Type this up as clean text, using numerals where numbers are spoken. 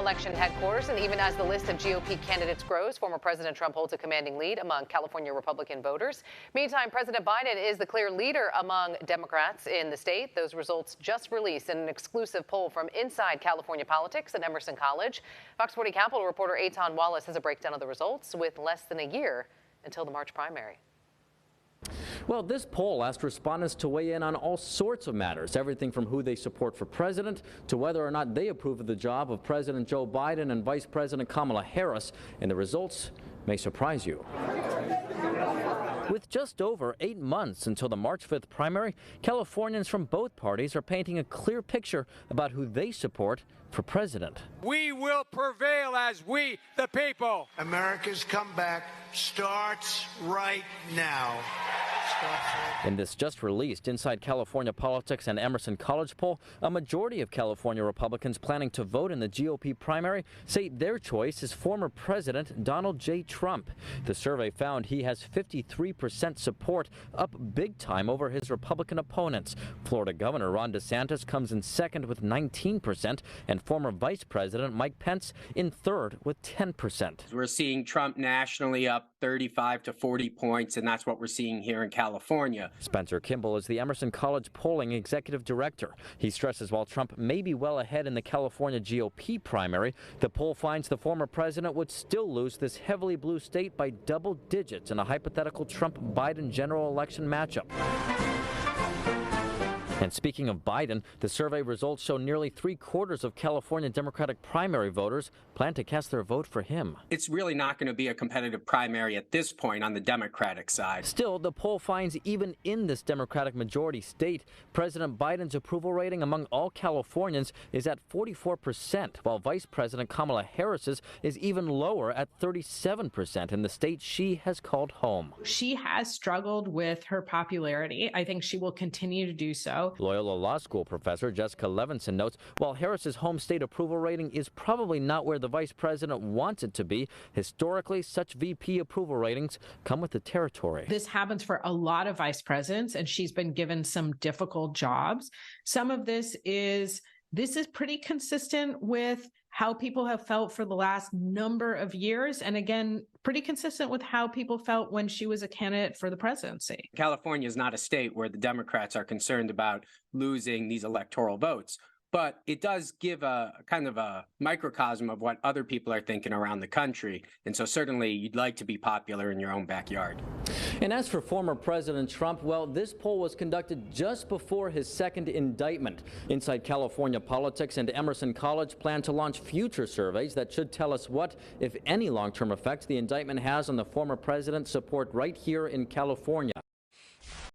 election headquarters, and even as the list of GOP candidates grows, former President Trump holds a commanding lead among California Republican voters. Meantime, President Biden is the clear leader among Democrats in the state. Those results just released in an exclusive poll from Inside California Politics at Emerson College. Fox 40 Capitol reporter Eitan Wallace has a breakdown of the results with less than a year until the March primary. Well, this poll asked respondents to weigh in on all sorts of matters, everything from who they support for president to whether or not they approve of the job of President Joe Biden and Vice President Kamala Harris. And the results may surprise you. With just over 8 months until the March 5th primary, Californians from both parties are painting a clear picture about who they support for president. We will prevail as we, the people. America's comeback starts right now. In this just released Inside California Politics and Emerson College poll, a majority of California Republicans planning to vote in the GOP primary say their choice is former President Donald J. Trump. The survey found he has 53% support, up big time over his Republican opponents. Florida Governor Ron DeSantis comes in second with 19%, and former Vice President Mike Pence in third with 10%. We're seeing Trump nationally up 35 to 40 points, and that's what we're seeing here in California. Spencer Kimball is the Emerson College polling executive director. He stresses while Trump may be well ahead in the California GOP primary, the poll finds the former president would still lose this heavily blue state by double digits in a hypothetical Trump-Biden general election matchup. And speaking of Biden, the survey results show nearly 3/4 of California Democratic primary voters plan to cast their vote for him. It's really not going to be a competitive primary at this point on the Democratic side. Still, the poll finds even in this Democratic majority state, President Biden's approval rating among all Californians is at 44%, while Vice President Kamala Harris's is even lower at 37% in the state she has called home. She has struggled with her popularity. I think she will continue to do so. Loyola Law School professor Jessica Levinson notes while Harris's home state approval rating is probably not where the vice president wants it to be, historically such VP approval ratings come with the territory. This happens for a lot of vice presidents, and she's been given some difficult jobs. Some of this is pretty consistent with how people have felt for the last number of years. And again, pretty consistent with how people felt when she was a candidate for the presidency. California is not a state where the Democrats are concerned about losing these electoral votes. But it does give a kind of a microcosm of what other people are thinking around the country. And so certainly you'd like to be popular in your own backyard. And as for former President Trump, well, this poll was conducted just before his second indictment. Inside California Politics and Emerson College plan to launch future surveys that should tell us what, if any, long-term effects the indictment has on the former president's support right here in California.